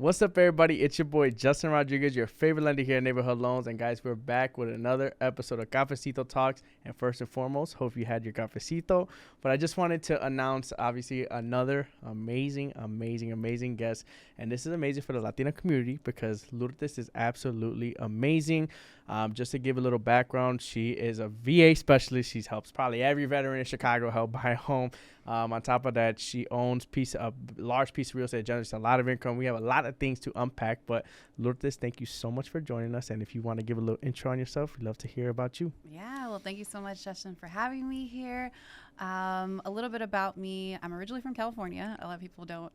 What's up, everybody? It's your boy, Justin Rodriguez, your favorite lender here at Neighborhood Loans. And guys, we're back with another episode of Cafecito Talks. And first and foremost, hope you had your cafecito. But I just wanted to announce, obviously, another amazing guest. And this is amazing for the Latina community because Lourdes is absolutely amazing. Just to give a little background, she is a VA specialist. She helps probably every veteran in Chicago help buy a home. On top of that, she owns a large piece of real estate, generates a lot of income. We have a lot of things to unpack, but Lourdes, thank you so much for joining us. And if you want to give a little intro on yourself, we'd love to hear about you. Yeah, well, thank you so much, Justin, for having me here. A little bit about me. I'm originally from California. A lot of people don't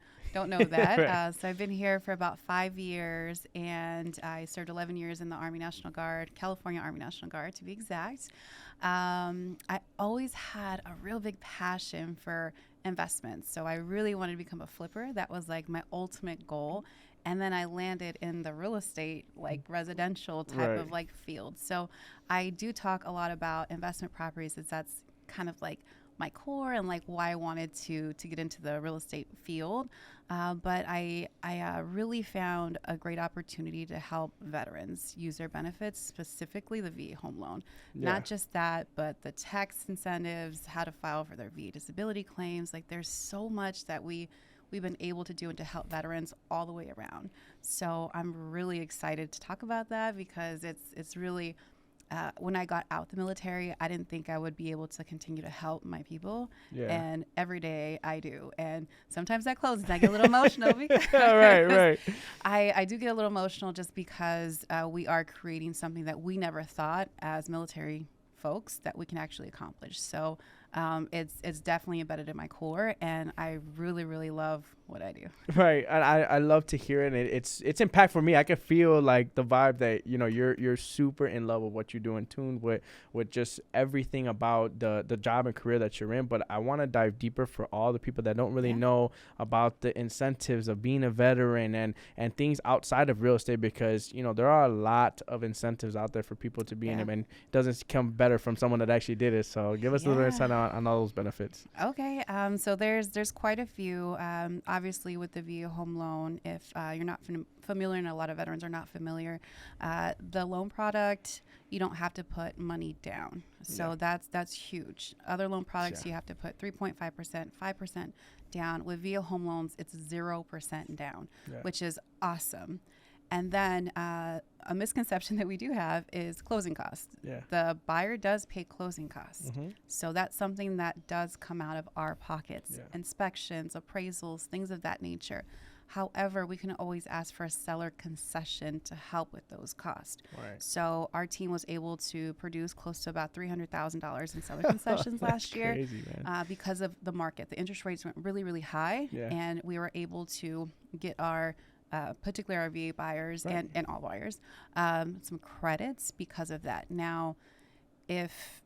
know that. Right. So I've been here for about 5 years, and I served 11 years in the Army National Guard, California Army National Guard, to be exact. I always had a real big passion for investments. So I really wanted to become a flipper. That was like my ultimate goal. And then I landed in the real estate, like residential type of like field. So I do talk a lot about investment properties. That's kind of like my core and like why I wanted to get into the real estate field. But I really found a great opportunity to help veterans use their benefits, specifically the VA home loan. Yeah. Not just that, but the tax incentives, how to file for their VA disability claims. Like there's so much that we've been able to do and to help veterans all the way around. So I'm really excited to talk about that because it's really when I got out the military, I didn't think I would be able to continue to help my people. Yeah. And every day I do. And sometimes that closes. I get a little emotional because right. I do get a little emotional just because we are creating something that we never thought as military folks that we can actually accomplish. So it's definitely embedded in my core, and I really love what I do. Right, and I love to hear it. And it's impactful for me. I can feel like the vibe that you're super in love with what you do, in tune with just everything about the job and career that you're in. But I want to dive deeper for all the people that don't really know about the incentives of being a veteran and things outside of real estate, because there are a lot of incentives out there for people to be in them, and it doesn't come better from someone that actually did it. So give us a little insight on all those benefits. Okay, so there's quite a few. Obviously, with the VA home loan, if you're not familiar, and a lot of veterans are not familiar, the loan product, you don't have to put money down. So that's huge. Other loan products, you have to put 3.5%, 5% down. With VA home loans, it's 0% down, which is awesome. And then a misconception that we do have is closing costs. Yeah. The buyer does pay closing costs. Mm-hmm. So that's something that does come out of our pockets. Inspections, appraisals, things of that nature. However, we can always ask for a seller concession to help with those costs. Right. So our team was able to produce close to about $300,000 in seller concessions last year. Crazy, man. Because of the market. The interest rates went really high, and we were able to get our particularly our VA buyers and all buyers, some credits because of that. Now, if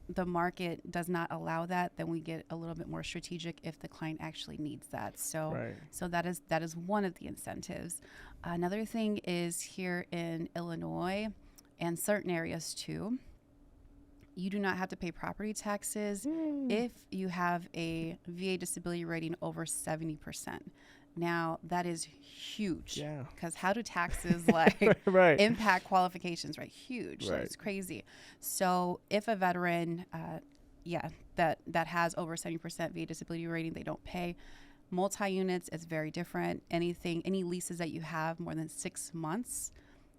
the market does not allow that, then we get a little bit more strategic if the client actually needs that. So that is one of the incentives. Another thing is here in Illinois and certain areas too, you do not have to pay property taxes if you have a VA disability rating over 70%. Now, that is huge because how do taxes impact qualifications, right? Huge. Right. It's crazy. So if a veteran, that has over 70% VA disability rating, they don't pay. Multi-units, it's very different. Any leases that you have more than 6 months,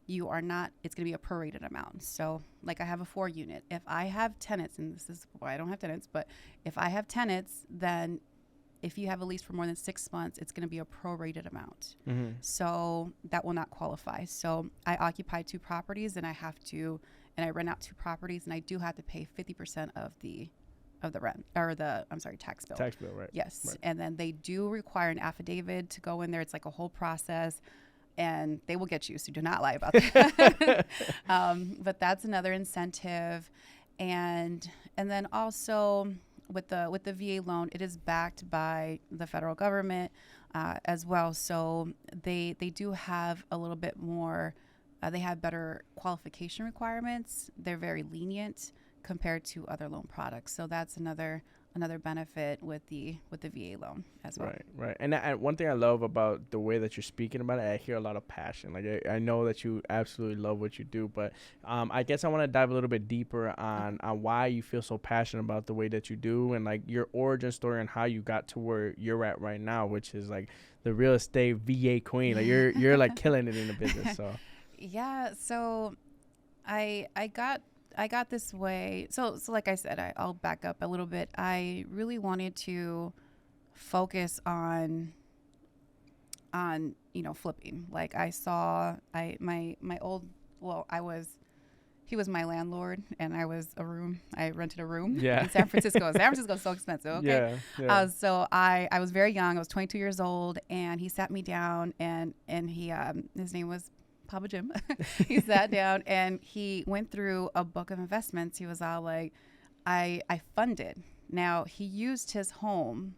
it's going to be a prorated amount. So like I have a 4-unit. If I have tenants, and this is why I don't have tenants, but if I have tenants, then if you have a lease for more than 6 months, it's going to be a prorated amount. Mm-hmm. So that will not qualify. So I occupy 2 properties, and I rent out 2 properties, and I do have to pay 50% of the rent, or tax bill. Tax bill, right? Yes. Right. And then they do require an affidavit to go in there. It's like a whole process, and they will get you. So do not lie about that. But that's another incentive. And then also, with the VA loan, it is backed by the federal government as well. So they do have a little bit more, they have better qualification requirements. They're very lenient compared to other loan products. So that's another another benefit with the VA loan as well. Right. And one thing I love about the way that you're speaking about it, I hear a lot of passion. Like I know that you absolutely love what you do, but I guess I want to dive a little bit deeper on why you feel so passionate about the way that you do, and like your origin story and how you got to where you're at right now, which is like the real estate VA queen. Like you're like killing it in the business. So yeah. So I got this way. So like I said, I'll back up a little bit. I really wanted to focus on flipping. Like I saw he was my landlord, and I rented a room in San Francisco. San Francisco's so expensive. Okay. Yeah. So I was very young. I was 22 years old, and he sat me down, and he his name was Papa Jim. He sat down and he went through a book of investments. He was all like, I funded. Now he used his home,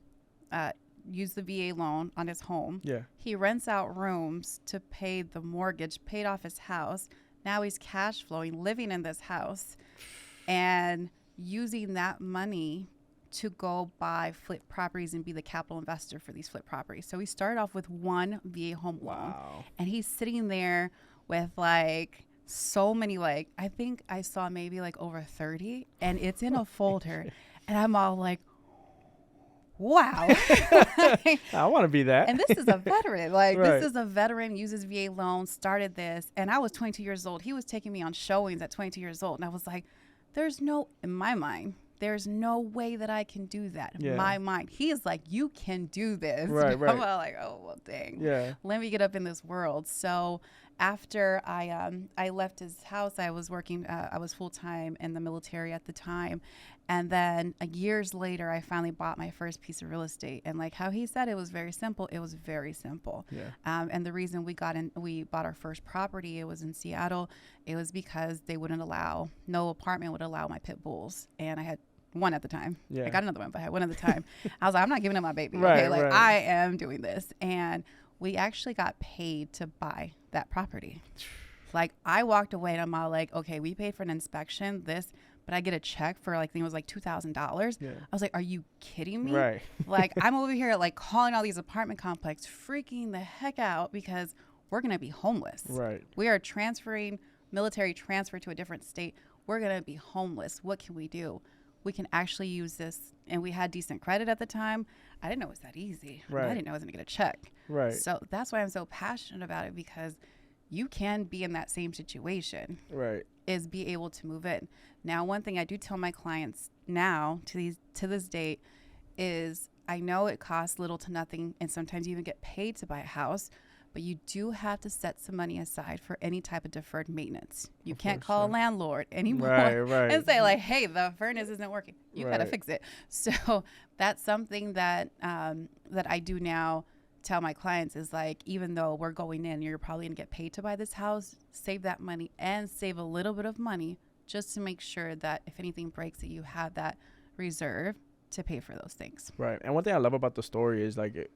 used the VA loan on his home. Yeah. He rents out rooms to pay the mortgage, paid off his house. Now he's cash flowing, living in this house, and using that money to go buy flip properties and be the capital investor for these flip properties. So he started off with one VA home loan. And he's sitting there with like so many, like I think I saw maybe like over 30, and it's in a folder. And I'm all like, wow. I want to be that. And this is a veteran. Like this is a veteran, uses VA loan, started this. And I was 22 years old. He was taking me on showings at 22 years old. And I was like, in my mind, there's no way that I can do that. Yeah. My mind. He is like, you can do this. Right. I'm like, oh, well, dang. Yeah. Let me get up in this world. So after I left his house, I was working, I was full-time in the military at the time. And then years later, I finally bought my first piece of real estate. And like how he said, it was very simple. It was very simple. Yeah. And the reason we bought our first property, it was in Seattle. It was because no apartment would allow my pit bulls. And I had one at the time. Yeah. I got another one, but I had one at the time. I was like, I'm not giving up my baby. Okay. Like I am doing this. And we actually got paid to buy that property. Like I walked away and I'm all like, okay, we paid for an inspection, but I get a check for like, I think it was like $2,000. Yeah. I was like, are you kidding me? Right. Like I'm over here like calling all these apartment complexes, freaking the heck out because we're going to be homeless. Right. We are military transfer to a different state. We're going to be homeless. What can we do? We can actually use this. And we had decent credit at the time. I didn't know it was that easy. Right. I didn't know I was going to get a check. Right. So that's why I'm so passionate about it, because you can be in that same situation. Right. Is be able to move in. Now, one thing I do tell my clients now to this date is I know it costs little to nothing, and sometimes you even get paid to buy a house, but you do have to set some money aside for any type of deferred maintenance. You can't call a landlord anymore and say like, hey, the furnace isn't working. You got to fix it. So that's something that that I do now tell my clients is like, even though we're going in, you're probably going to get paid to buy this house, save that money and save a little bit of money just to make sure that if anything breaks, that you have that reserve to pay for those things. Right. And one thing I love about the story is like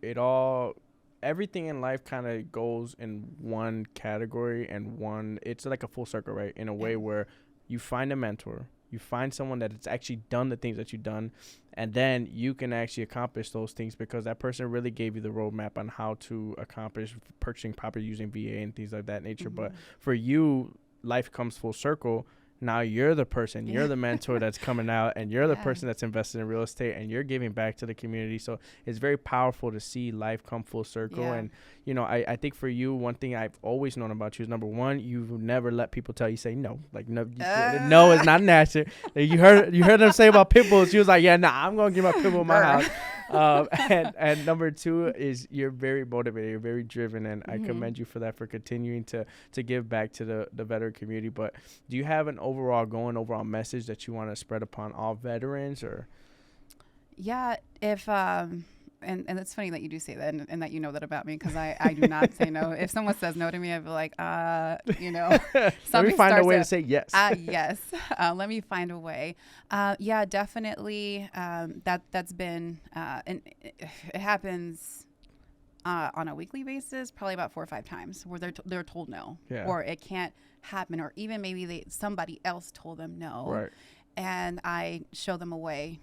everything in life kind of goes in one category, and it's like a full circle, right? In a way where you find a mentor, you find someone that has actually done the things that you've done, and then you can actually accomplish those things because that person really gave you the roadmap on how to accomplish purchasing property using VA and things like that nature. Mm-hmm. But for you, life comes full circle. Now you're the person, you're the mentor that's coming out, and you're the person that's invested in real estate, and you're giving back to the community. So it's very powerful to see life come full circle. Yeah. And, you know, I think for you, one thing I've always known about you is, number one, you've never let people tell you say no. Like, no, no, it's not an answer. You heard them say about pit bulls. She was like, yeah, nah, I'm going to get my pit bull in my house. And number two is you're very motivated, you're very driven, and I commend you for that, for continuing to give back to the veteran community. But do you have an overall message that you want to spread upon all veterans? Or if and it's funny that you do say that, and that you know that about me, because I do not say no. If someone says no to me, I'd be like, let me find a way to say yes. Yes. Let me find a way. Definitely. That's been, and it happens on a weekly basis, probably about 4 or 5 times, where they're told no, or it can't happen, or even maybe somebody else told them no. Right. And I show them a way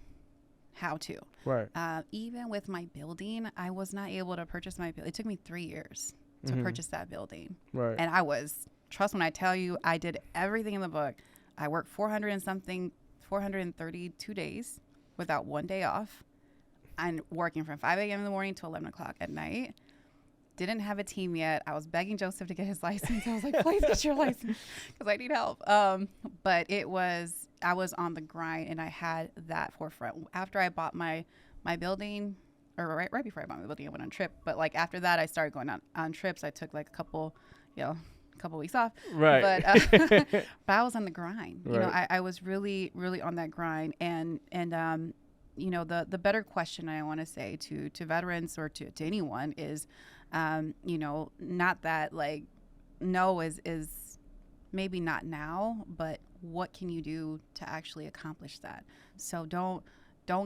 how to. Right. Even with my building, I was not able to purchase my building. It took me 3 years to purchase that building. Right. And I was, trust when I tell you, I did everything in the book. I worked 432 days without one day off. I'm working from 5 a.m. in the morning to 11 o'clock at night. Didn't have a team yet. I was begging Joseph to get his license. I was like, please get your license because I need help. But I was on the grind, and I had that forefront. After I bought my building, or right before I bought my building, I went on a trip. But like after that, I started going on trips. I took like a couple weeks off. Right. But but I was on the grind. Right. You know, I was really, really on that grind. And you know, the better question I want to say to veterans or to anyone is, you know, not that like no is maybe not now, but what can you do to actually accomplish that? So don't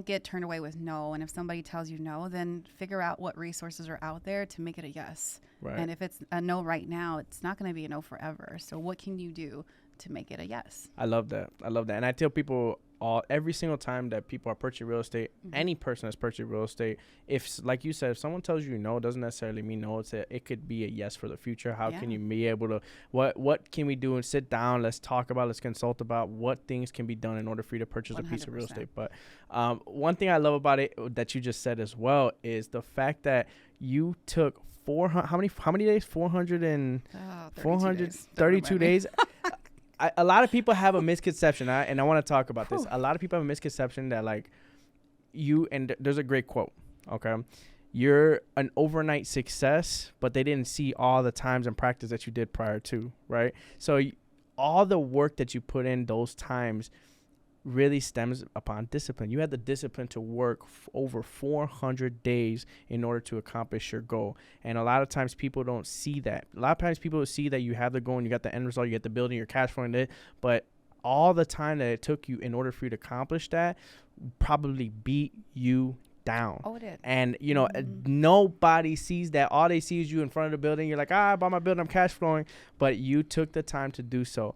get turned away with no. And if somebody tells you no, then figure out what resources are out there to make it a yes. Right. And if it's a no right now, it's not going to be a no forever. So what can you do to make it a yes? I love that. And I tell people every single time that people are purchasing real estate, any person that's purchasing real estate, if, like you said, if someone tells you no, it doesn't necessarily mean no. It could be a yes for the future. How can you be able to, what can we do, and sit down, let's talk about, let's consult about what things can be done in order for you to purchase 100%. A piece of real estate. But one thing I love about it that you just said as well is the fact that you took 400, how many days? 432 days. A lot of people have a misconception, and I want to talk about this. A lot of people have a misconception that like there's a great quote, okay? You're an overnight success, but they didn't see all the times and practice that you did prior to, right? So all the work that you put in those times really stems upon discipline. You had the discipline to work over 400 days in order to accomplish your goal. And a lot of times people don't see that. A lot of times people see that you have the goal and you got the end result, you get the building, your cash flowing it, but all the time that it took you in order for you to accomplish that probably beat you down. Oh, it did. And you know, nobody sees that. All they see is you in front of the building. You're like, I bought my building, I'm cash flowing, but you took the time to do so.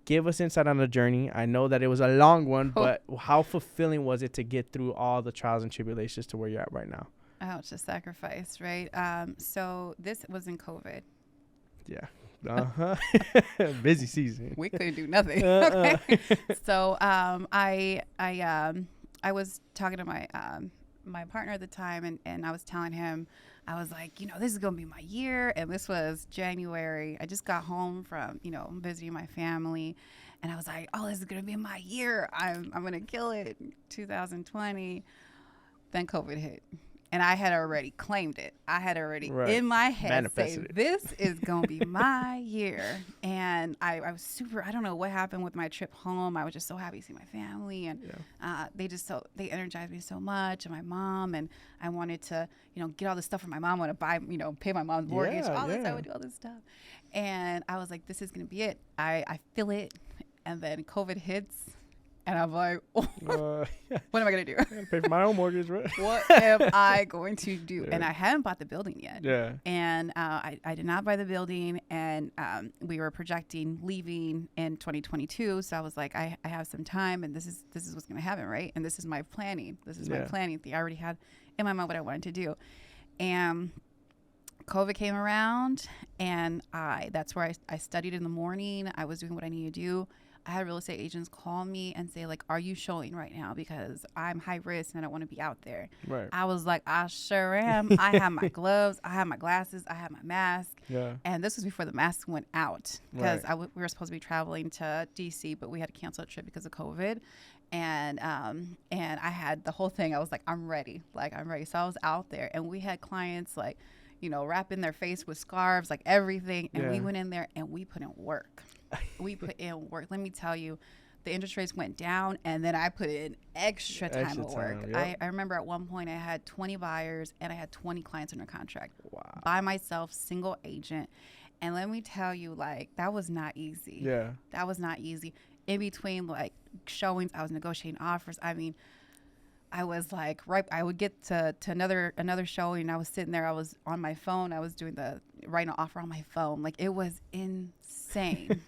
Give us insight on the journey. I know that it was a long one, but how fulfilling was it to get through all the trials and tribulations to where you're at right now? Oh, it's a sacrifice, right? So this was in COVID. Yeah. Busy season. We couldn't do nothing. Okay. So I was talking to my partner at the time, and I was telling him, I was like, you know, this is going to be my year. And this was January. I just got home from, you know, visiting my family. And I was like, oh, this is going to be my year. I'm going to kill it. 2020. Then COVID hit. And I had already claimed it. I had already in my head say, this is going to be my year. And I was super, I don't know what happened with my trip home. I was just so happy to see my family. And they energized me so much. And my mom, and I wanted to, you know, get all this stuff for my mom. I want to buy, you know, pay my mom's mortgage. This, I would do all this stuff. And I was like, this is going to be it. I feel it. And then COVID hits. And I'm like, what am I going to do? Pay for my own mortgage, right? What am I going to do? Yeah. And I hadn't bought the building yet. Yeah. And I did not buy the building. And we were projecting leaving in 2022. So I was like, I have some time, and this is what's going to happen, right? And this is my planning. My planning. I already had in my mind what I wanted to do. And COVID came around, and that's where I studied in the morning. I was doing what I needed to do. I had real estate agents call me and say, like, are you showing right now? Because I'm high risk and I don't want to be out there. Right. I was like, I sure am. I have my gloves. I have my glasses. I have my mask. Yeah. And this was before the mask went out, because we were supposed to be traveling to D.C., but we had to cancel a trip because of COVID. And I had the whole thing. I was like, I'm ready. So I was out there, and we had clients, like, you know, wrapping their face with scarves, like everything. And we went in there and we put in work. Let me tell you, the interest rates went down, and then I put in extra time of work. Yep. I remember at one point I had 20 buyers and I had 20 clients under contract. Wow. By myself, single agent. And let me tell you, like, that was not easy. Yeah. That was not easy. In between, like, showings, I was negotiating offers. I mean, I was like, I would get to another showing, and I was sitting there, I was on my phone, I was doing writing an offer on my phone. Like, it was insane.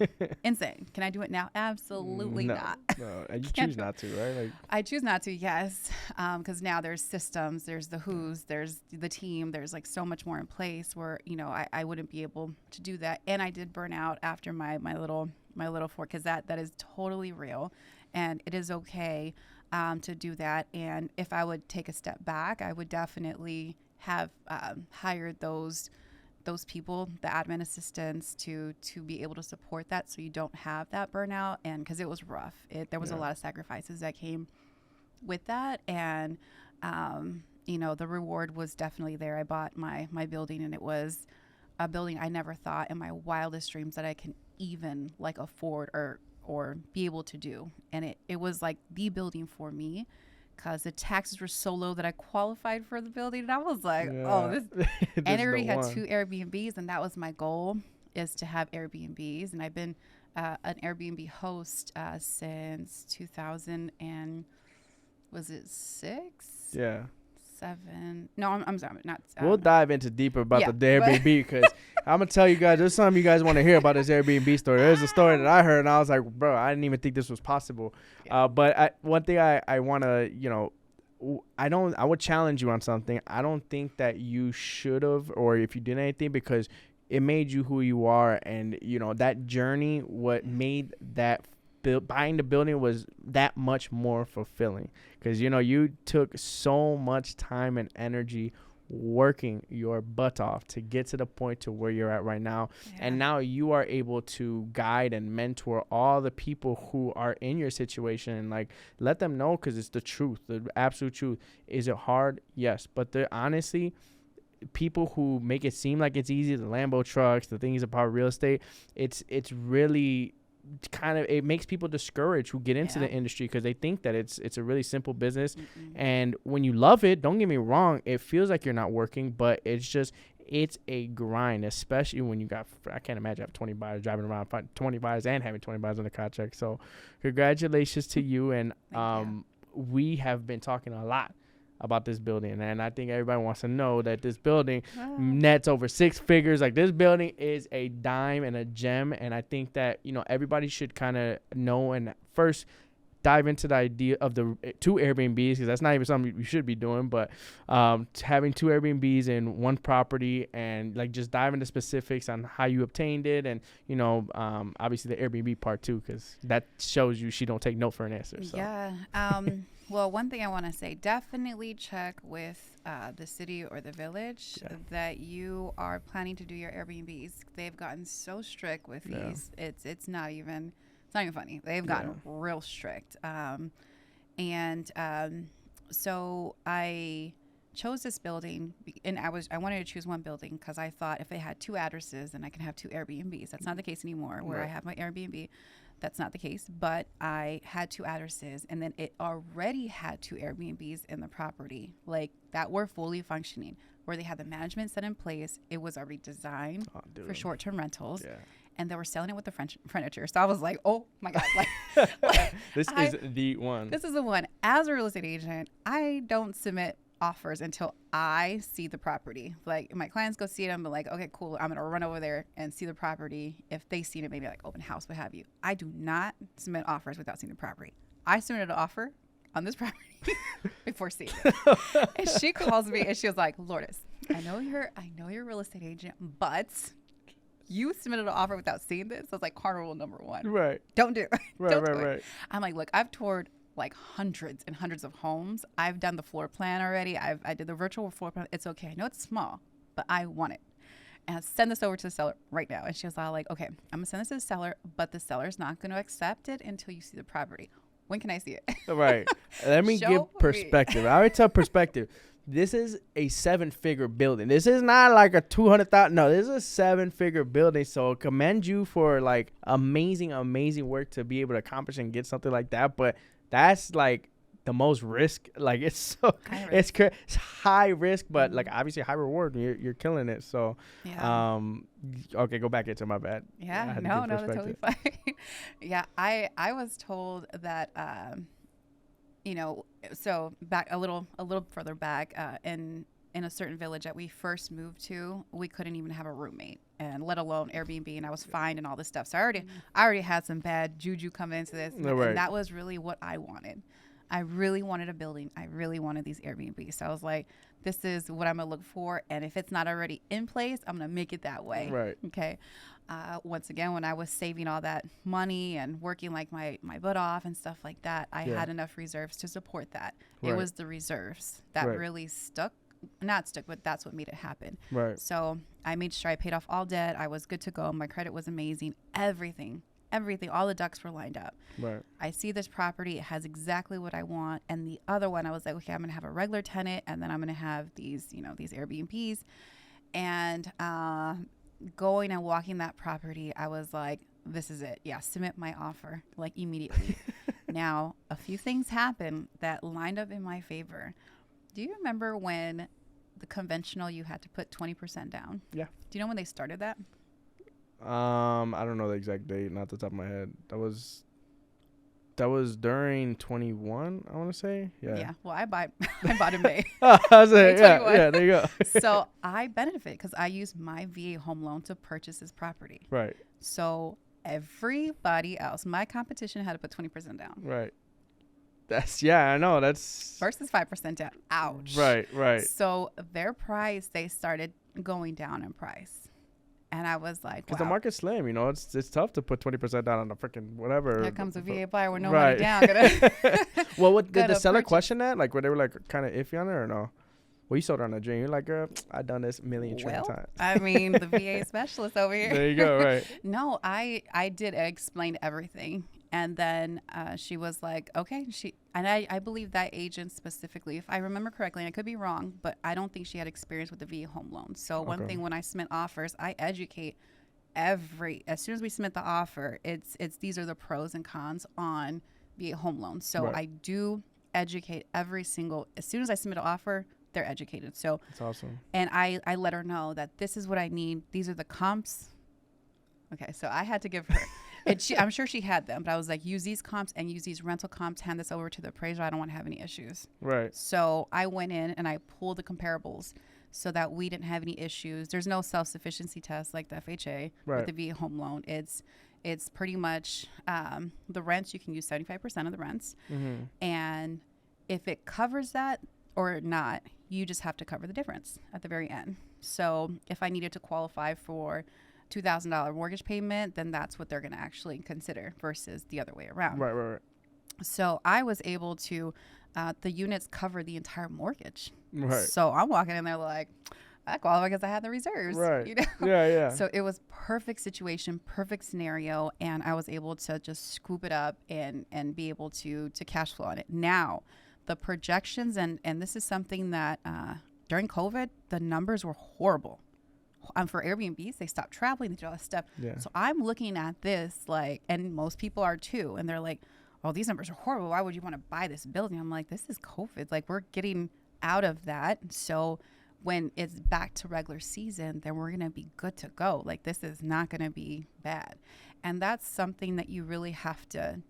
Insane. Can I do it now? Absolutely not. No, and you choose not to, right? Like, I choose not to, yes. Because now there's systems, there's the who's, there's the team, there's like so much more in place where, you know, I wouldn't be able to do that. And I did burn out after my little fort, because that is totally real. And it is okay to do that. And if I would take a step back, I would definitely have hired those people, the admin assistants, to be able to support that, so you don't have that burnout. And because it was rough, there was a lot of sacrifices that came with that. And you know, the reward was definitely there. I bought my building, and it was a building I never thought in my wildest dreams that I can even like afford or be able to do. And it was like the building for me, because the taxes were so low that I qualified for the building. And I was like, oh, this. And I already had 2 Airbnbs, and that was my goal, is to have Airbnbs. And I've been an Airbnb host since 2000 and was it 6? Yeah. 7? No, I'm sorry, not. We'll dive into deeper about the Airbnb, because I'm gonna tell you guys, there's something you guys want to hear about this Airbnb story. There's a story that I heard, and I was like, bro, I didn't even think this was possible. But one thing I want to, you know, I would challenge you on something. I don't think that you should have, or if you did anything, because it made you who you are. And, you know, that journey, what made that buying the building was that much more fulfilling, because, you know, you took so much time and energy working your butt off to get to the point to where you're at right now. And now you are able to guide and mentor all the people who are in your situation, and like let them know, because it's the truth, the absolute truth. Is it hard? Yes. But honestly, people who make it seem like it's easy, the Lambo trucks, the things about real estate, it's really kind of, it makes people discouraged who get into the industry, because they think that it's a really simple business. And when you love it, don't get me wrong, it feels like you're not working, but it's a grind, especially when you got, I can't imagine having 20 buyers driving around 20 buyers and having 20 buyers on the contract. So congratulations to you. And we have been talking a lot about this building, and I think everybody wants to know that this building nets over 6 figures. Like, this building is a dime and a gem. And I think that, you know, everybody should kind of know and first dive into the idea of the 2 Airbnbs, because that's not even something you should be doing, but having 2 Airbnbs in one property, and like just dive into specifics on how you obtained it. And, you know, obviously the Airbnb part too, because that shows you she don't take no for an answer. So. Well, one thing I want to say, definitely check with the city or the village that you are planning to do your Airbnbs. They've gotten so strict with these. It's not even funny. They've gotten real strict. So I chose this building, and I wanted to choose one building because I thought if it had 2 addresses, then I can have 2 Airbnbs. That's not the case anymore. Where I have my Airbnb, that's not the case. But I had 2 addresses, and then it already had 2 Airbnbs in the property, like that were fully functioning, where they had the management set in place. It was already designed for short-term rentals. And they were selling it with the furniture. So I was like, oh my God. This is the one. This is the one. As a real estate agent, I don't submit offers until I see the property. Like, my clients go see it, I'm like, okay, cool. I'm going to run over there and see the property. If they seen it, maybe like open house, what have you. I do not submit offers without seeing the property. I submitted an offer on this property before seeing it. And she calls me and she was like, Lourdes, I know you're a real estate agent, but you submitted an offer without seeing this. So it's like cardinal rule number 1. Right. Don't do it. Right. I'm like, look, I've toured like hundreds and hundreds of homes. I've done the floor plan already. I did the virtual floor plan. It's okay. I know it's small, but I want it. And I send this over to the seller right now. And she was all like, okay, I'm going to send this to the seller, but the seller's not going to accept it until you see the property. When can I see it? Right. Let me give perspective. I already tell perspective. This is a 7-figure building. This is not like a 200,000. No, this is a 7-figure building. So commend you for like amazing work to be able to accomplish and get something like that. But that's like the most risk. Like, it's so it's high risk, but like obviously high reward. You're killing it. So okay, go back into my bad. No, that's totally fine. I was told that so back a little further back in in a certain village that we first moved to, we couldn't even have a roommate, and let alone Airbnb, and I was fined and all this stuff. So I already had some bad juju coming into this, and that was really what I wanted. I really wanted a building. I really wanted these Airbnbs. So I was like, this is what I'm going to look for. And if it's not already in place, I'm going to make it that way. Right. Okay. Once again, when I was saving all that money and working like my butt off and stuff like that, I had enough reserves to support that. Right. It was the reserves that really not stuck, but that's what made it happen. Right. So I made sure I paid off all debt. I was good to go. My credit was amazing. Everything, all the ducks were lined up. Right. I see this property. It has exactly what I want. And the other one, I was like, okay, I'm going to have a regular tenant, and then I'm going to have these Airbnbs. And going and walking that property, I was like, this is it. Yeah, submit my offer, like, immediately. Now, a few things happened that lined up in my favor. Do you remember when the conventional, you had to put 20% down? Yeah. Do you know when they started that? I don't know the exact date, not the top of my head. That was during 21, I want to say. Yeah. Yeah. Well, I bought in May. I was like, yeah, there you go. So I benefit because I used my VA home loan to purchase this property. Right. So everybody else, my competition, had to put 20% down. Right. I know. That's versus 5% down. Ouch. Right. So their price, they started going down in price. And I was like, because the market's slim, it's tough to put 20% down on a freaking whatever. Here comes a VA buyer with no money down. Well, did the seller question that? Like, were they like kind of iffy on it or no? Well, you sold her on a dream. You're like, girl, I've done this million times. I mean, the VA specialist over here. There you go, right. No, I did explain everything. And then she was like, okay. I believe that agent specifically, if I remember correctly, and I could be wrong, but I don't think she had experience with the VA home loan. So one thing, when I submit offers, I educate as soon as we submit the offer, it's these are the pros and cons on VA home loans. So I do educate every single, as soon as I submit an offer, they're educated. So that's awesome. And I let her know that this is what I need. These are the comps. Okay. So I had to give her, I'm sure she had them, but I was like, use these comps and use these rental comps, hand this over to the appraiser. I don't want to have any issues. Right. So I went in and I pulled the comparables so that we didn't have any issues. There's no self-sufficiency test like the FHA with the VA home loan. It's pretty much the rents, you can use 75% of the rents. Mm-hmm. And if it covers that or not, you just have to cover the difference at the very end. So if I needed to qualify for $2,000 mortgage payment, then that's what they're going to actually consider versus the other way around. Right. So I was able to, the units cover the entire mortgage. Right. So I'm walking in there like, I qualify because I had the reserves. Right. Yeah. So it was perfect situation, perfect scenario, and I was able to just scoop it up and be able to cash flow on it. Now, the projections, and this is something that during COVID, the numbers were horrible. For Airbnbs, they stopped traveling, they did all this stuff. Yeah. So I'm looking at this like, and most people are too, and they're like, oh, these numbers are horrible. Why would you want to buy this building? I'm like, this is COVID. Like, we're getting out of that. So when it's back to regular season, then we're going to be good to go. Like, this is not going to be bad. And that's something that you really have to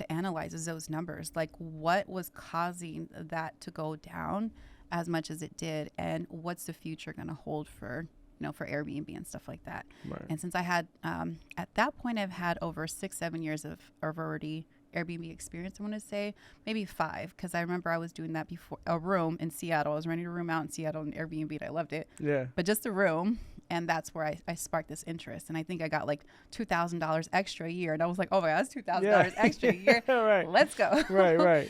analyze, is those numbers. Like, what was causing that to go down as much as it did, and what's the future going to hold for for Airbnb and stuff like that. Right. And since I had, at that point, I've had over 6-7 years of already Airbnb experience. I want to say maybe 5, because I remember I was doing that before, a room in Seattle. I was renting a room out in Seattle in Airbnb, and I loved it. Yeah. But just a room, and that's where I sparked this interest. And I think I got like $2,000 extra a year, and I was like, oh my God, that's $2,000 extra a year. Right. Let's go. Right.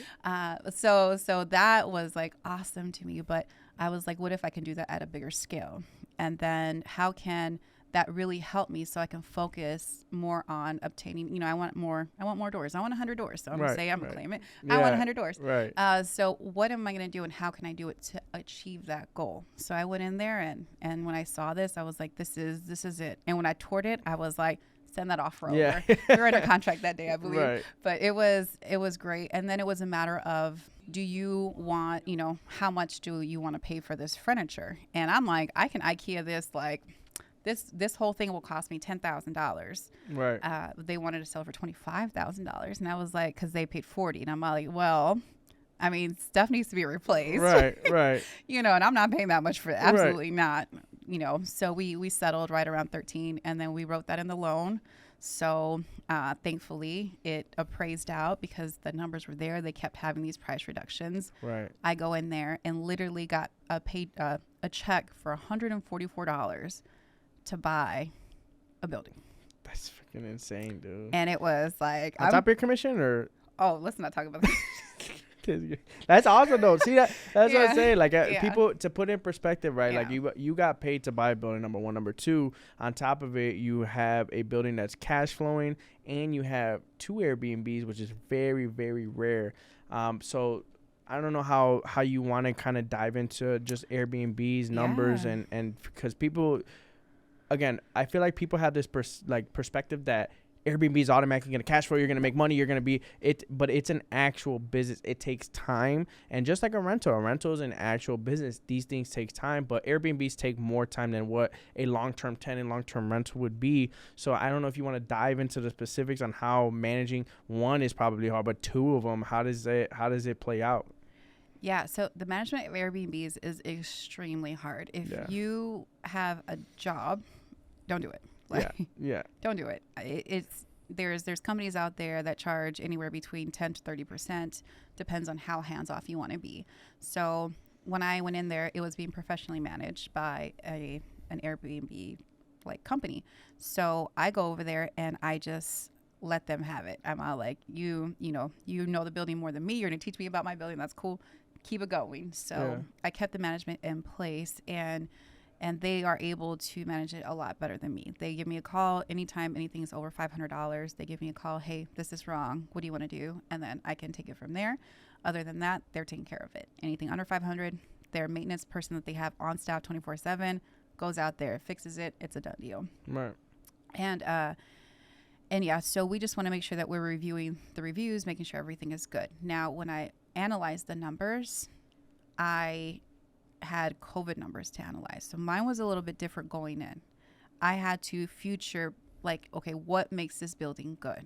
So that was like awesome to me. But I was like, what if I can do that at a bigger scale? And then how can that really help me so I can focus more on obtaining, I want more doors. I want 100 doors. So I'm going to say, I'm going to claim it. I want 100 doors. Right. So what am I going to do, and how can I do it to achieve that goal? So I went in there, and when I saw this, I was like, this is it. And when I toured it, I was like, send that offer over. We were under contract that day, I believe. Right. But it was great. And then it was a matter of, do you want, how much do you want to pay for this furniture? And I'm like, I can IKEA this, like, this whole thing will cost me $10,000. Right. They wanted to sell for $25,000. And I was like, because they paid $40,000. And I'm like, well, I mean, stuff needs to be replaced. Right. You know, and I'm not paying that much for it. Absolutely not. You know, so we settled right around 13, and then we wrote that in the loan. So thankfully it appraised out because the numbers were there. They kept having these price reductions. Right. I go in there and literally got a check for $144 to buy a building. That's freaking insane, dude. And it was like, on top of your commission, or let's not talk about that. That's awesome though. See that's what I'm saying. Like people, to put in perspective, right? Like you got paid to buy a building, number one. Number two, on top of it, you have a building that's cash flowing, and you have 2 Airbnbs, which is very, very rare. So I don't know how you want to kind of dive into just Airbnb's numbers and because people, again, I feel like people have this perspective that Airbnb is automatically going to cash flow. You're going to make money. You're going to be it, but it's an actual business. It takes time, and just like a rental is an actual business. These things take time, but Airbnbs take more time than what a long-term tenant, long-term rental would be. So I don't know if you want to dive into the specifics on how managing one is probably hard, but 2 of them, how does it play out? Yeah, so the management of Airbnbs is extremely hard. If you have a job, don't do it. Don't do it. There's companies out there that charge anywhere between 10 to 30%, depends on how hands off you want to be. So when I went in there, it was being professionally managed by an Airbnb like company. So I go over there and I just let them have it. I'm all like, you know the building more than me. You're gonna teach me about my building. That's cool. Keep it going. So I kept the management in place, and they are able to manage it a lot better than me. They give me a call anytime anything's over $500. They give me a call. Hey, this is wrong. What do you want to do? And then I can take it from there. Other than that, they're taking care of it. Anything under 500, their maintenance person that they have on staff 24/7 goes out there, fixes it. It's a done deal. Right. And yeah, so we just want to make sure that we're reviewing the reviews, making sure everything is good. Now, when I analyze the numbers, I had COVID numbers to analyze. So mine was a little bit different going in. I had to future, like, okay, what makes this building good?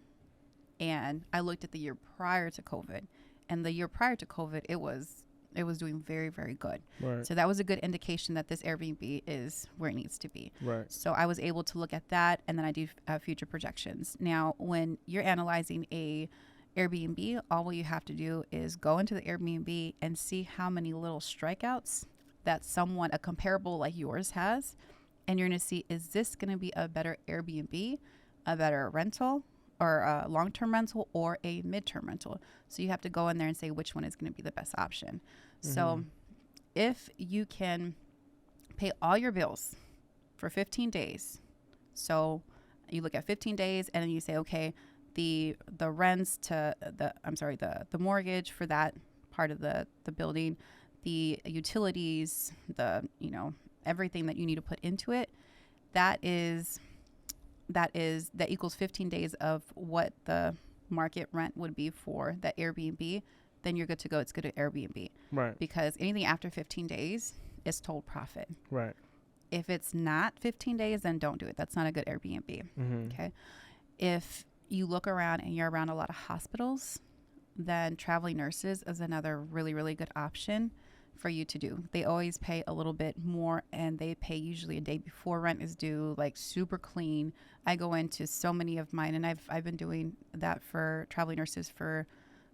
And I looked at the year prior to COVID, and the year prior to COVID, it was doing very, very good. Right. So that was a good indication that this Airbnb is where it needs to be. Right. So I was able to look at that, and then I do future projections. Now, when you're analyzing a Airbnb, all you have to do is go into the Airbnb and see how many little strikeouts that a comparable like yours has. And you're going to see, is this going to be a better Airbnb, a better rental, or a long-term rental, or a midterm rental? So you have to go in there and say which one is going to be the best option. Mm-hmm. So if you can pay all your bills for 15 days, so you look at 15 days and then you say, okay, the rents to the mortgage for that part of the building, the utilities, everything that you need to put into it, that equals 15 days of what the market rent would be for that Airbnb. Then you're good to go. It's good at Airbnb. Right. Because anything after 15 days is total profit. Right. If it's not 15 days, then don't do it. That's not a good Airbnb. Mm-hmm. Okay. If you look around and you're around a lot of hospitals, then traveling nurses is another really, really good option for you to do. They always pay a little bit more, and they pay usually a day before rent is due, like super clean. I go into so many of mine, and I've been doing that for traveling nurses for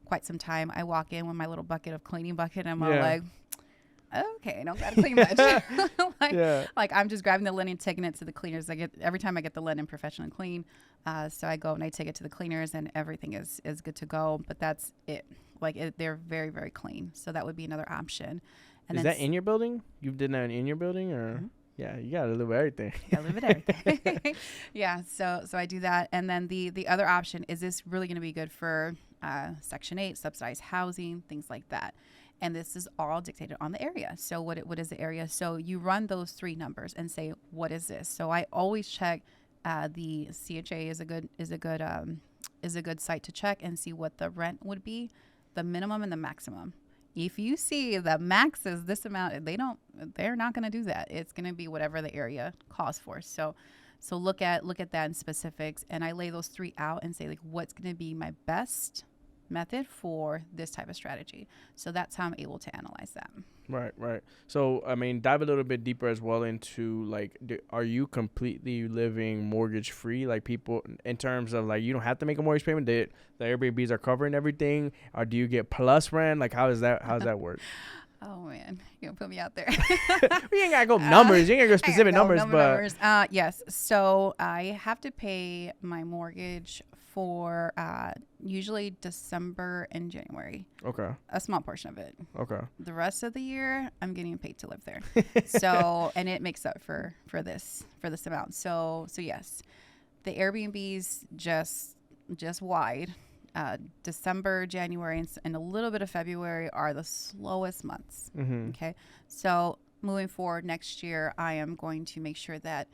quite some time. I walk in with my little bucket of cleaning bucket, and I'm all like, okay, don't gotta clean much. Like I'm just grabbing the linen, taking it to the cleaners. Every time I get the linen professionally clean. So I go and I take it to the cleaners, and everything is good to go. But that's it. They're very, very clean. So that would be another option. And is that in your building? You did that in your building, or? Mm-hmm. Yeah, you gotta live with everything. Yeah, live with everything. Yeah, so I do that, and then the other option is this really going to be good for Section 8, subsidized housing, things like that. And this is all dictated on the area. So what is the area? So you run those 3 numbers and say, what is this? So I always check the CHA is a good site to check and see what the rent would be, the minimum and the maximum. If you see the max is this amount, they're not going to do that. It's going to be whatever the area calls for. So look at that in specifics, and I lay those 3 out and say, like, what's going to be my best method for this type of strategy. So that's how I'm able to analyze that. Right. So, I mean, dive a little bit deeper as well into, like, are you completely living mortgage free? Like, people, in terms of, like, you don't have to make a mortgage payment. The Airbnbs are covering everything. Or do you get plus rent? Like, how does that work? Oh, man. You're going to put me out there. We ain't got to go numbers. You ain't got to go specific numbers. Yes. So, I have to pay my mortgage for usually December and January. Okay. A small portion of it. Okay. The rest of the year, I'm getting paid to live there. So, and it makes up for this amount. So yes, the Airbnbs just wide. December, January, and a little bit of February are the slowest months. Mm-hmm. Okay. So moving forward next year, I am going to make sure that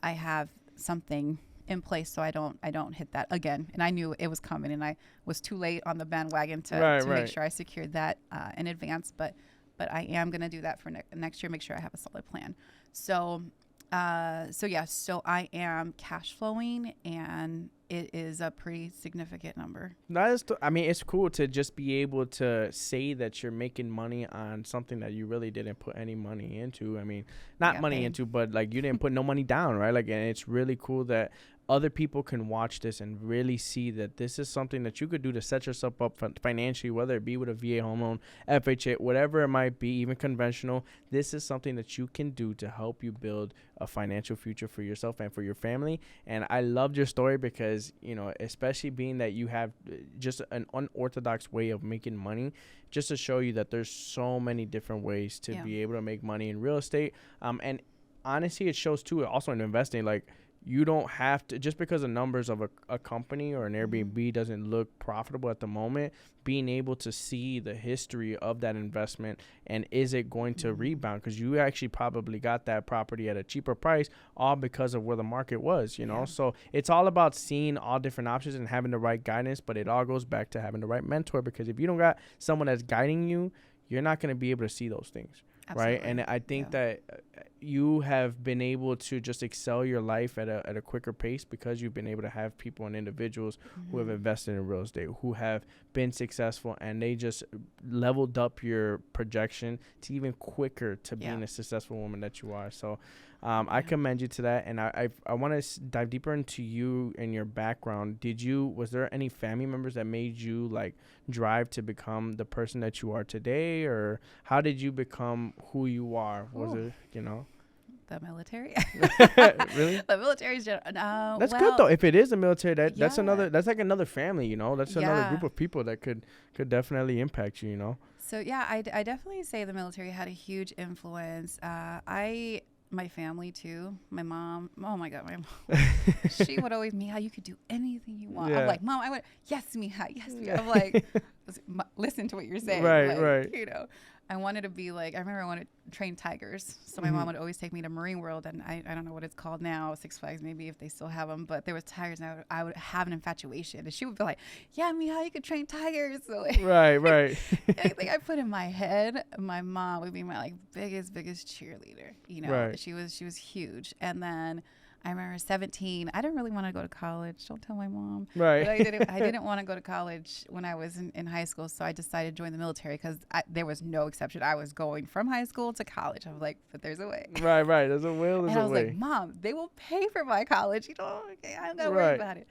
I have something in place so I don't hit that again. And I knew it was coming, and I was too late on the bandwagon to make sure I secured that in advance. But I am going to do that for next year, make sure I have a solid plan. So I am cash flowing, and it is a pretty significant number. It's cool to just be able to say that you're making money on something that you really didn't put any money into. I mean, not money into, but like you didn't put no money down, right? Like, and it's really cool that other people can watch this and really see that this is something that you could do to set yourself up financially, whether it be with a VA home loan, FHA, whatever it might be, even conventional. This is something that you can do to help you build a financial future for yourself and for your family. And I loved your story because, you know, especially being that you have just an unorthodox way of making money, just to show you that there's so many different ways to be able to make money in real estate. And honestly, it shows too, also in investing, like, you don't have to, just because the numbers of a company or an Airbnb doesn't look profitable at the moment, being able to see the history of that investment and is it going to rebound, because you actually probably got that property at a cheaper price all because of where the market was, you know. So it's all about seeing all different options and having the right guidance, but it all goes back to having the right mentor, because if you don't got someone that's guiding you, you're not going to be able to see those things. Absolutely. Right. And I think that you have been able to just excel your life at a quicker pace because you've been able to have people and individuals who have invested in real estate, who have been successful, and they just leveled up your projection to even quicker to being a successful woman that you are. So I commend you to that. And I want to dive deeper into you and your background. Was there any family members that made you like drive to become the person that you are today, or how did you become who you are? Was it, you know? The military. Really? The military is that's good though. If it is the military, that's like another family, you know. That's another group of people that could definitely impact you, you know. So I definitely say the military had a huge influence. My family too. My mom. Oh my God, my mom. She would always, Mija, you could do anything you want. I'm like, Mom, I would. Yes, Mija. Yes, Mija. I'm like, listen to what you're saying. Right. You know, I wanted to be like, I remember I wanted to train tigers. So my mom would always take me to Marine World, and I don't know what it's called now, Six Flags maybe, if they still have them, but there was tigers, and I would have an infatuation, and she would be like, yeah, Mija, you could train tigers. So like, right. anything I put in my head, my mom would be my like biggest cheerleader. You know, she was huge. And then I remember 17. I didn't really want to go to college. Don't tell my mom. Right. But I didn't want to go to college when I was in high school. So I decided to join the military because there was no exception. I was going from high school to college. I was like, but there's a way. Right. There's a will. There's a way. And I was like, Mom, they will pay for my college. You know, okay, I'm not worried about it.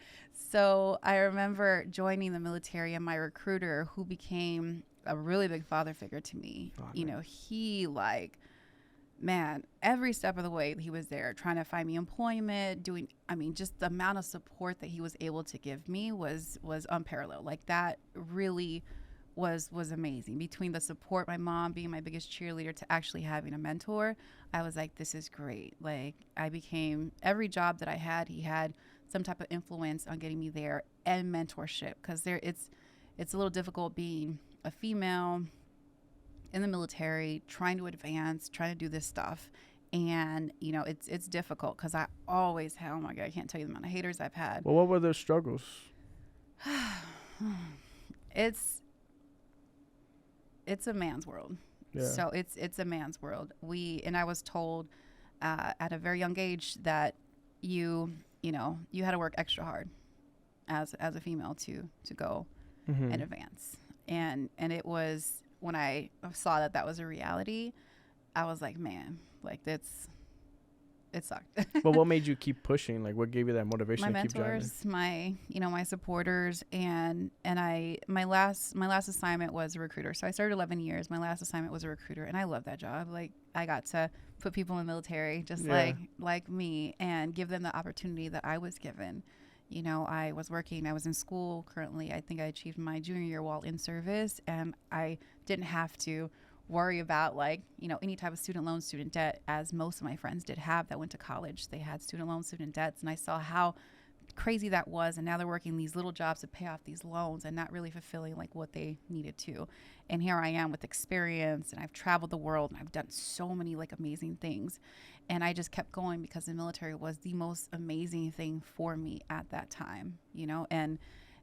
So I remember joining the military, and my recruiter, who became a really big father figure to me, you know, he man, every step of the way he was there trying to find me employment, just the amount of support that he was able to give me was unparalleled. Like, that really was amazing. Between the support, my mom being my biggest cheerleader, to actually having a mentor, I was like, this is great. Like, every job that I had, he had some type of influence on getting me there, and mentorship, because it's a little difficult being a female in the military, trying to advance, trying to do this stuff. And, you know, it's difficult because I always had, oh my God, I can't tell you the amount of haters I've had. Well, what were their struggles? It's a man's world. Yeah. So it's a man's world. And I was told at a very young age that you had to work extra hard as a female to go in advance. And it was when I saw that was a reality, I was like, man, like it sucked. But what made you keep pushing? Like, what gave you that motivation My to keep driving? mentors, my supporters, and my last assignment was a recruiter. So I started 11 years. My last assignment was a recruiter, and I love that job. Like, I got to put people in the military just like me and give them the opportunity that I was given. You know, I was in school currently. I think I achieved my junior year while in service, and I didn't have to worry about, like, you know, any type of student loan, student debt, as most of my friends did have that went to college. They had student loan, student debts, and I saw how crazy that was. And now they're working these little jobs to pay off these loans and not really fulfilling like what they needed to. And here I am with experience, and I've traveled the world, and I've done so many like amazing things. And I just kept going because the military was the most amazing thing for me at that time, you know, and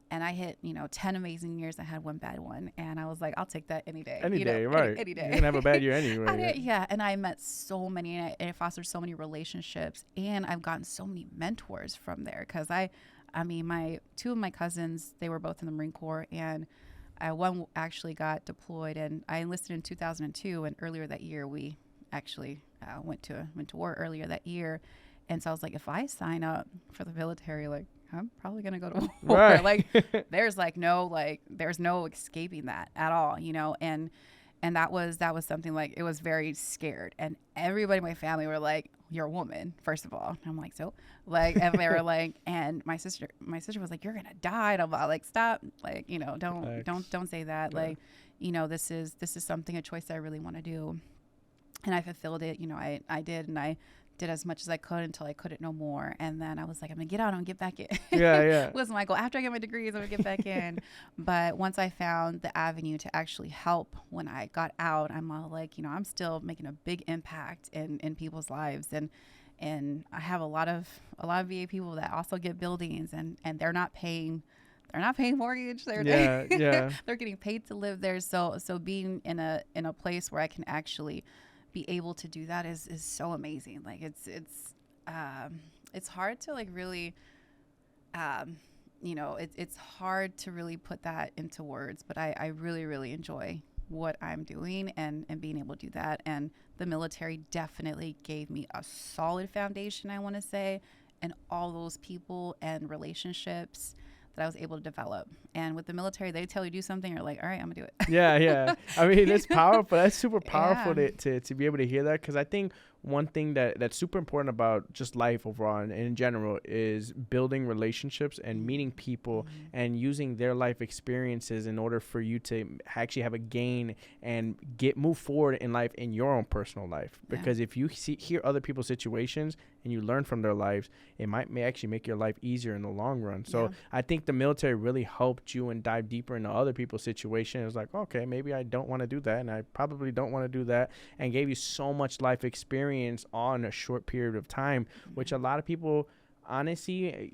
I hit, 10 amazing years. I had one bad one. And I was like, I'll take that any day. Any day, right. Any day. You can have a bad year anyway. Yeah. And I met so many, and I fostered so many relationships. And I've gotten so many mentors from there. Because two of my cousins, they were both in the Marine Corps. And one actually got deployed. And I enlisted in 2002. And earlier that year, we actually went to war earlier that year. And so I was like, if I sign up for the military, like, I'm probably going to go to war. Right. Like, there's no escaping that at all, you know? And that was something, like, it was very scared. And everybody in my family were like, you're a woman, first of all. And I'm like, so, like, and they were like, and my sister was like, you're going to die. And I'm like, stop. Like, don't say that. Yeah. Like, this is something, a choice that I really want to do. And I fulfilled it. I did. And I did as much as I could until I couldn't no more. And then I was like, I'm going to get out and get back in. Yeah. Was my goal. After I get my degrees, I'm going to get back in. But once I found the avenue to actually help when I got out, I'm all like, I'm still making a big impact in people's lives. And I have a lot of VA people that also get buildings, and they're not paying mortgage. They're getting paid to live there. So being in a place where I can actually be able to do that is so amazing. Like, it's hard to like really, it's hard to really put that into words, but I really, really enjoy what I'm doing and being able to do that. And the military definitely gave me a solid foundation, I want to say, and all those people and relationships that I was able to develop. And with the military, they tell you to do something, you're like, all right, I'm gonna do it. Yeah. I mean, it's powerful. That's super powerful to be able to hear that, because I think one thing that's super important about just life overall and in general is building relationships and meeting people and using their life experiences in order for you to actually have a gain and move forward in life in your own personal life. Because if you hear other people's situations and you learn from their lives, it may actually make your life easier in the long run. So I think the military really helped you and dive deeper into other people's situation. It was like, okay, maybe I don't want to do that, and I probably don't want to do that, and gave you so much life experience on a short period of time, which a lot of people, honestly,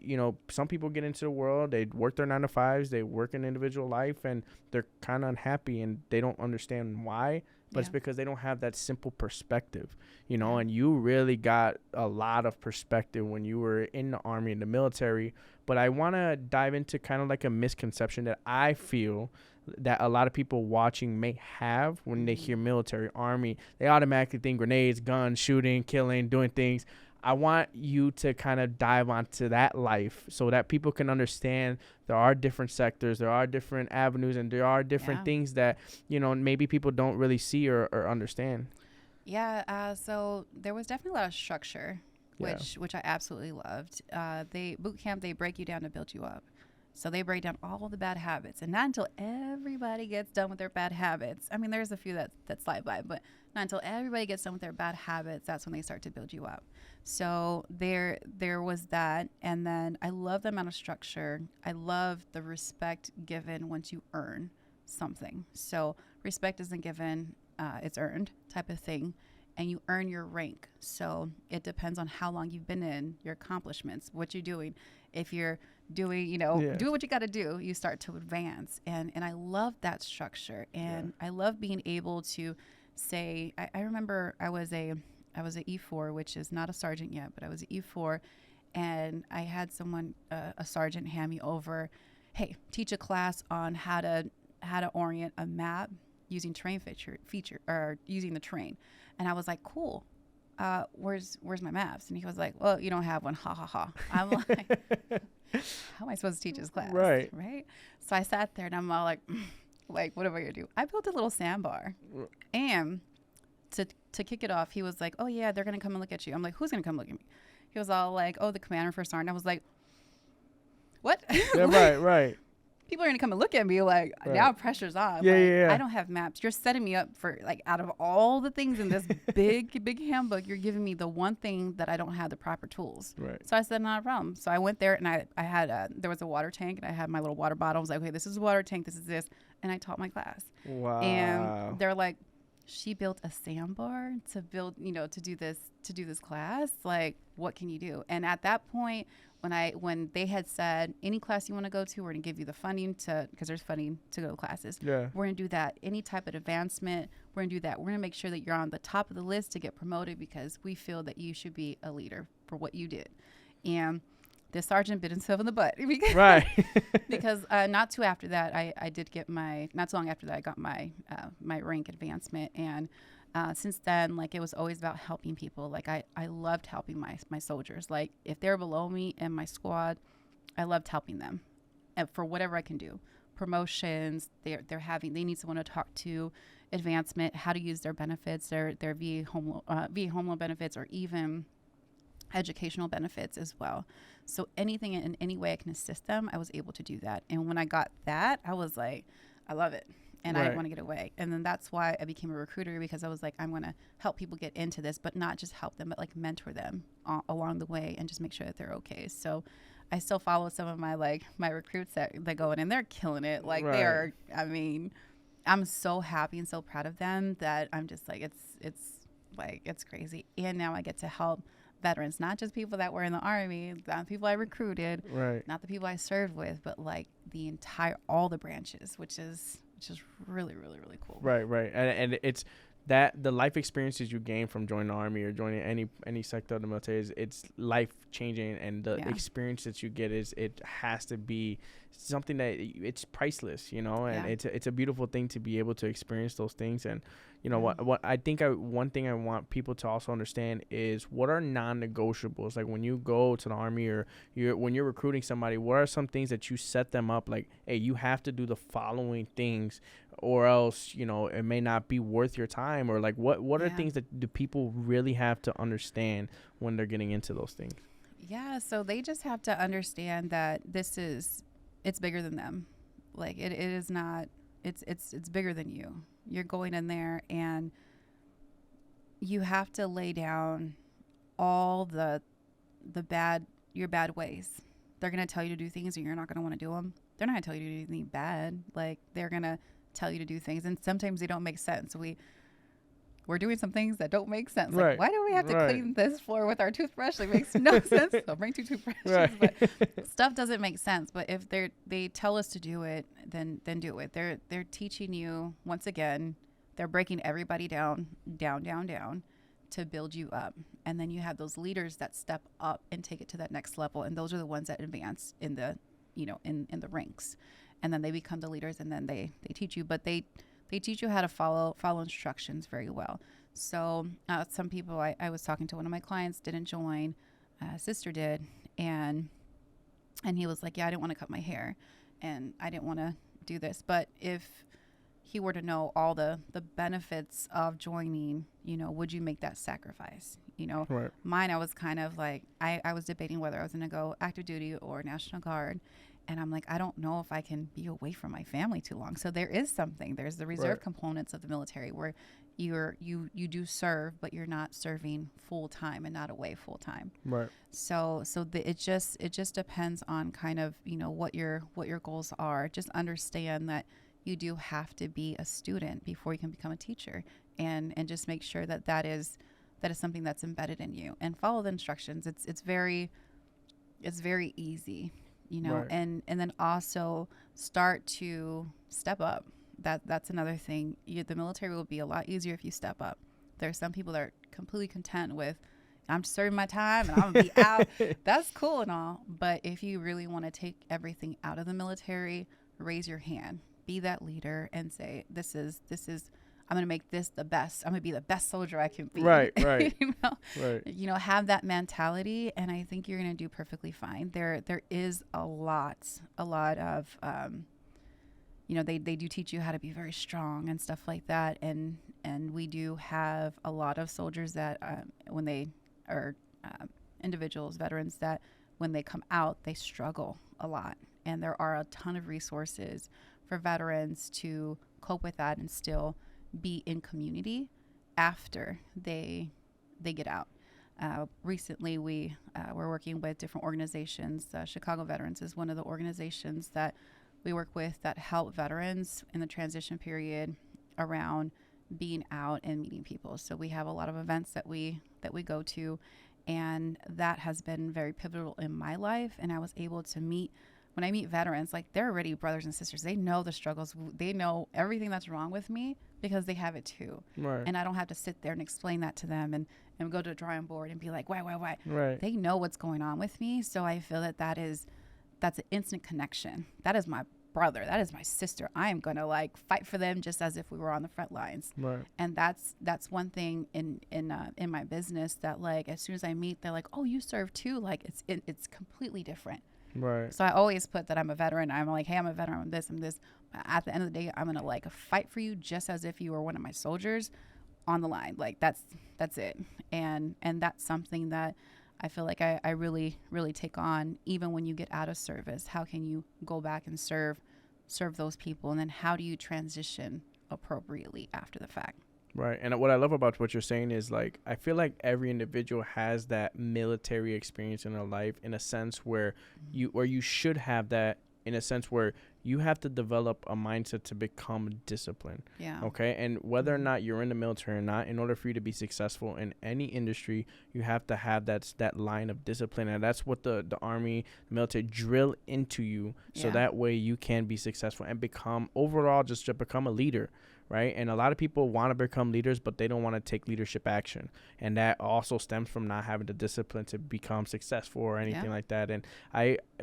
some people get into the world, they work their 9-to-5s, they work an individual life, and they're kind of unhappy, and they don't understand why. But it's because they don't have that simple perspective, and you really got a lot of perspective when you were in the Army, in the military. But I want to dive into kind of like a misconception that I feel that a lot of people watching may have when they hear military, Army. They automatically think grenades, guns, shooting, killing, doing things. I want you to kind of dive onto that life so that people can understand there are different sectors, there are different avenues, and there are different things that, maybe people don't really see or understand. Yeah. So there was definitely a lot of structure, which I absolutely loved. Boot camp, they break you down to build you up. So they break down all the bad habits, and not until everybody gets done with their bad habits. I mean, there's a few that slide by, but not until everybody gets done with their bad habits, that's when they start to build you up. So there was that. And then I love the amount of structure. I love the respect given once you earn something. So respect isn't given, it's earned type of thing. And you earn your rank. So it depends on how long you've been in, your accomplishments, what you're doing. If you're doing, do what you got to do, you start to advance. And I love that structure. And I love being able to say, I remember I was a E4, which is not a sergeant yet, but I was an E4. And I had someone, a sergeant, hand me over hey, teach a class on how to orient a map using terrain feature or using the terrain. And I was like, cool. Where's my maps? And he was like, well, you don't have one. Ha ha ha. I'm like, how am I supposed to teach this class? Right. So I sat there and I'm all like, what am I gonna do? I built a little sandbar, and to kick it off, he was like, oh yeah, they're gonna come and look at you. I'm like, who's gonna come look at me? He was all like, oh, the commander first sergeant. I was like, what? Yeah, right. People are going to come and look at me like, now pressure's on. Yeah. I don't have maps. You're setting me up for, like, out of all the things in this big handbook, you're giving me the one thing that I don't have the proper tools. Right. So I said, not a problem. So I went there and I had, there was a water tank and I had my little water bottle. I was like, okay, this is a water tank. This is this. And I taught my class. Wow. And they're like, she built a sandbar to build, to do this class. Like, what can you do? And at that point, when they had said, any class you want to go to, we're going to give you the funding because there's funding to go to classes. Yeah. We're going to do that. Any type of advancement, we're going to do that. We're going to make sure that you're on the top of the list to get promoted because we feel that you should be a leader for what you did. And the sergeant bit himself in the butt. Right. Because not too long after that, I got my rank advancement. And since then, like, it was always about helping people. Like, I loved helping my soldiers. Like, if they're below me in my squad, I loved helping them for whatever I can do. Promotions, they need someone to talk to, advancement, how to use their benefits, their VA home loan benefits, or even educational benefits as well. So anything in any way I can assist them, I was able to do that. And when I got that, I was like, I love it. And I didn't want to get away. And then that's why I became a recruiter, because I was like, I'm going to help people get into this, but not just help them, but like mentor them along the way and just make sure that they're okay. So I still follow some of my recruits that go in and they're killing it. Like I'm so happy and so proud of them that I'm just like, it's crazy. And now I get to help veterans, not just people that were in the Army, not people I recruited, not the people I served with, but like all the branches, which is really, really, really cool. Right. And it's that the life experiences you gain from joining the Army or joining any sector of the military it's life changing, and the experience that you get it has to be something that it's priceless, and it's a beautiful thing to be able to experience those things. And what I think one thing I want people to also understand is what are non-negotiables. Like, when you go to the Army or when you're recruiting somebody, what are some things that you set them up, like, hey, you have to do the following things or else it may not be worth your time, or like what are things that do people really have to understand when they're getting into those things? So they just have to understand that it's bigger than them. Like, it is not, it's bigger than you. You're going in there and you have to lay down all your bad ways. They're going to tell you to do things and you're not going to want to do them. They're not going to tell you to do anything bad. Like, they're going to tell you to do things, and sometimes they don't make sense. We're doing some things that don't make sense. Like, why do we have to clean this floor with our toothbrush? It makes no sense. So bring 2 toothbrushes. But stuff doesn't make sense. But if they tell us to do it, then do it. They're teaching you, once again, they're breaking everybody down to build you up. And then you have those leaders that step up and take it to that next level. And those are the ones that advance in the in the ranks. And then they become the leaders, and then they teach you, but they teach you how to follow instructions very well. So some people, I was talking to one of my clients, didn't join, sister did, and he was like, yeah, I didn't want to cut my hair, and I didn't want to do this. But if he were to know all the benefits of joining, would you make that sacrifice? Mine, I was kind of like, I was debating whether I was going to go active duty or National Guard. And I'm like, I don't know if I can be away from my family too long. So there's the reserve components of the military where you do serve, but you're not serving full time and not away full time. Right. So it just depends on kind of, what your goals are. Just understand that you do have to be a student before you can become a teacher, and just make sure that is something that's embedded in you, and follow the instructions. It's very easy. And then also start to step up. That's another thing. The military will be a lot easier if you step up. There are some people that are completely content with, I'm serving my time and I'm gonna be out. That's cool and all. But if you really want to take everything out of the military, raise your hand, be that leader and say, this is, I'm going to make this the best. I'm going to be the best soldier I can be. Right. You know, have that mentality. And I think you're going to do perfectly fine. There is a lot of, you know, they do teach you how to be very strong and stuff like that. And we do have a lot of soldiers that when they are individuals, veterans, that when they come out, they struggle a lot. And there are a ton of resources for veterans to cope with that and still be in community after they get out. Recently, we're working with different organizations. Chicago Veterans is one of the organizations that we work with that help veterans in the transition period around being out and meeting people. So we have a lot of events that we go to, and that has been very pivotal in my life. And I was able to meet, when I meet veterans, like they're already brothers and sisters. They know the struggles. They know everything that's wrong with me because they have it too. Right. And I don't have to sit there and explain that to them and go to a drawing board and be like, why? Right. They know what's going on with me. So I feel that's an instant connection. That is my brother. That is my sister. I am going to like fight for them just as if we were on the front lines. Right. And that's one thing in my business that like, as soon as I meet, they're like, oh, you serve too. Like it's completely different. Right. So I always put that I'm a veteran. I'm like, hey, I'm a veteran. I'm this. But at the end of the day, I'm going to like fight for you just as if you were one of my soldiers on the line. Like that's it. And that's something that I feel like I really, really take on even when you get out of service. How can you go back and serve those people? And then how do you transition appropriately after the fact? Right. And what I love about what you're saying is like, I feel like every individual has that military experience in their life in a sense where you should have that in a sense where you have to develop a mindset to become disciplined. Yeah. Okay. And whether or not you're in the military or not, in order for you to be successful in any industry, you have to have that line of discipline. And that's what the army, the military drill into you. So that way you can be successful and become overall just to become a leader. Right. And a lot of people want to become leaders, but they don't want to take leadership action. And that also stems from not having the discipline to become successful or anything like that. And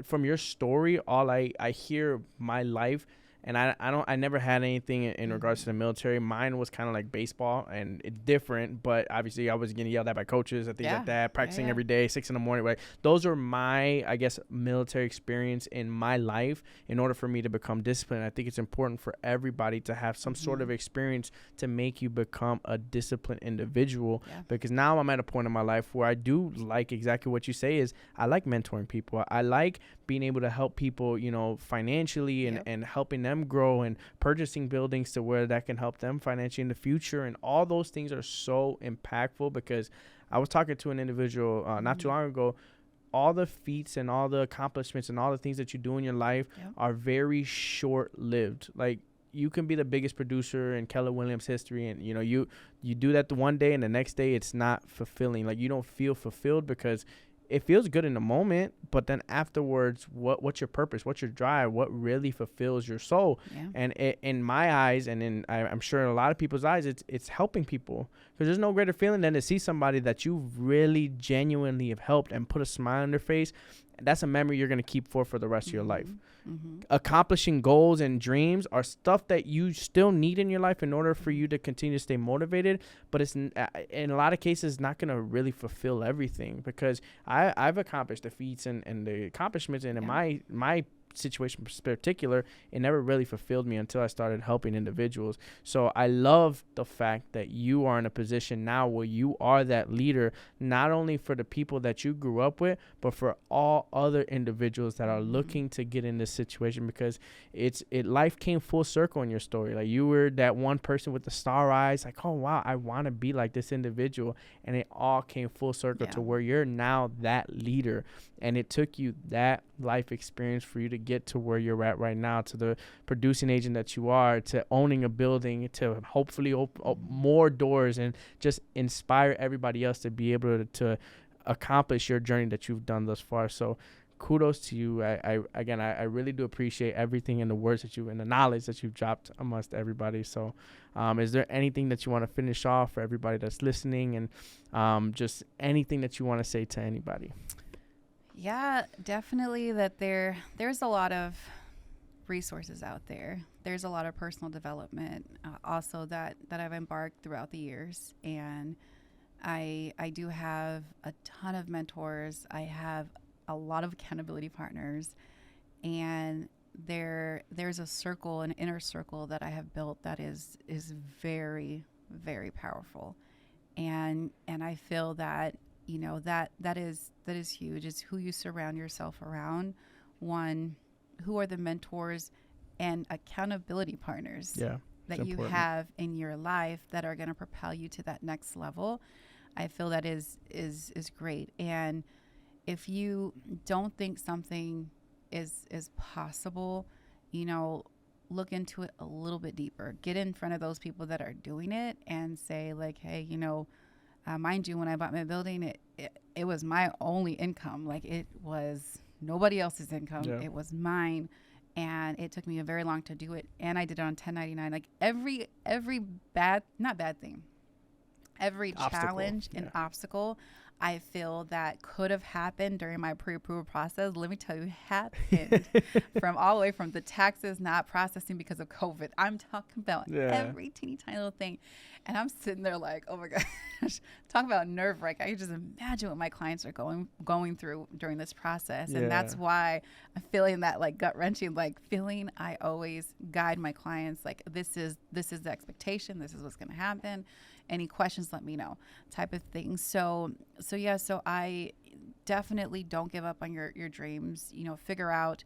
from your story, all I hear my life, and I never had anything in regards to the military. Mine was kind of like baseball, and it's different, but obviously I was getting yelled at by coaches and things like that, practicing every day, 6 a.m. Right? Those are my, I guess, military experience in my life in order for me to become disciplined. I think it's important for everybody to have some sort of experience to make you become a disciplined individual, because now I'm at a point in my life where I do like exactly what you say is I like mentoring people. I like being able to help people, you know, financially and helping them grow and purchasing buildings to where that can help them financially in the future. And all those things are so impactful, because I was talking to an individual not too long ago. All the feats and all the accomplishments and all the things that you do in your life are very short-lived. Like, you can be the biggest producer in Keller Williams history, and you know you do that the one day and the next day it's not fulfilling. Like, you don't feel fulfilled because it feels good in the moment, but then afterwards, what's your purpose? What's your drive? What really fulfills your soul? And in my eyes, and I'm sure in a lot of people's eyes, it's helping people, because there's no greater feeling than to see somebody that you really genuinely have helped and put a smile on their face. That's a memory you're going to keep for the rest of your life. Accomplishing goals and dreams are stuff that you still need in your life in order for you to continue to stay motivated, but it's in a lot of cases not going to really fulfill everything, because I've accomplished the feats and the accomplishments, and in my situation in particular, it never really fulfilled me until I started helping individuals. So I love the fact that you are in a position now where you are that leader, not only for the people that you grew up with, but for all other individuals that are looking to get in this situation, because life came full circle in your story. Like, you were that one person with the star eyes, like, oh wow, I want to be like this individual, and it all came full circle to where you're now that leader. And it took you that life experience for you to get to where you're at right now, to the producing agent that you are, to owning a building, to hopefully open more doors and just inspire everybody else to be able to accomplish your journey that you've done thus far. So kudos to you. I really do appreciate everything and the words that and the knowledge that you've dropped amongst everybody. So is there anything that you want to finish off for everybody that's listening, and just anything that you want to say to anybody? Yeah, definitely that there's a lot of resources out there. There's a lot of personal development also that I've embarked throughout the years, and I do have a ton of mentors. I have a lot of accountability partners, and there's a circle, an inner circle that I have built that is very, very powerful, and I feel that that is huge. It's who you surround yourself around. One, who are the mentors and accountability partners that you have in your life that are going to propel you to that next level. I feel that is great. And if you don't think something is possible, look into it a little bit deeper. Get in front of those people that are doing it and say like, hey, mind you, when I bought my building, it was my only income. Like, it was nobody else's income. Yeah. It was mine. And it took me a very long to do it. And I did it on 1099. Like every challenge and obstacle I feel that could have happened during my pre-approval process, let me tell you, happened from all the way from the taxes not processing because of COVID. I'm talking about every teeny tiny little thing. And I'm sitting there like, oh my gosh, talk about nerve wracking. I can just imagine what my clients are going through during this process. And that's why I'm feeling that like gut wrenching, like feeling. I always guide my clients like, this is the expectation. This is what's going to happen. Any questions, let me know, type of thing. So I definitely don't give up on your dreams. Figure out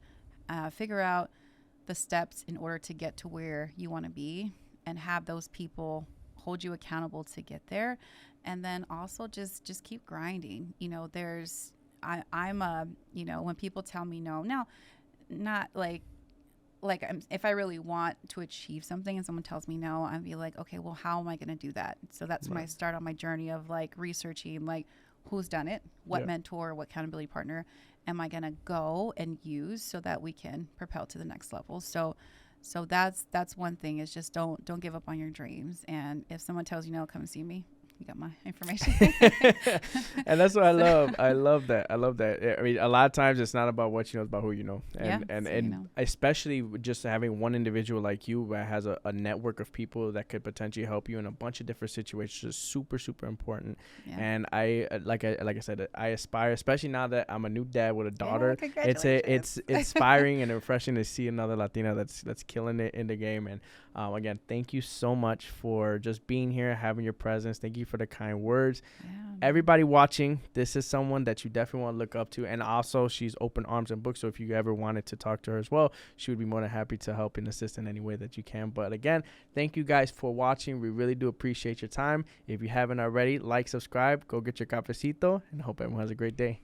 the steps in order to get to where you want to be, and have those people hold you accountable to get there. And then also just keep grinding. When people tell me no, not like if I really want to achieve something and someone tells me no, I'd be like, okay, well, how am I going to do that? So that's when I start on my journey of like researching, like who's done it, what mentor, what accountability partner am I going to go and use so that we can propel to the next level. So that's one thing, is just don't give up on your dreams. And if someone tells you no, come and see me. You got my information. And that's what I love. I love that. I mean, a lot of times it's not about what you know, it's about who you know. And especially just having one individual like you that has a network of people that could potentially help you in a bunch of different situations is super, super important. Yeah. And I like I said, I aspire, especially now that I'm a new dad with a daughter. It's inspiring and refreshing to see another Latina that's killing it in the game. And again, thank you so much for just being here, having your presence. Thank you for the kind words. Yeah. Everybody watching, this is someone that you definitely want to look up to. And also, she's open arms and books. So if you ever wanted to talk to her as well, she would be more than happy to help and assist in any way that you can. But again, thank you guys for watching. We really do appreciate your time. If you haven't already, like, subscribe, go get your cafecito, and I hope everyone has a great day.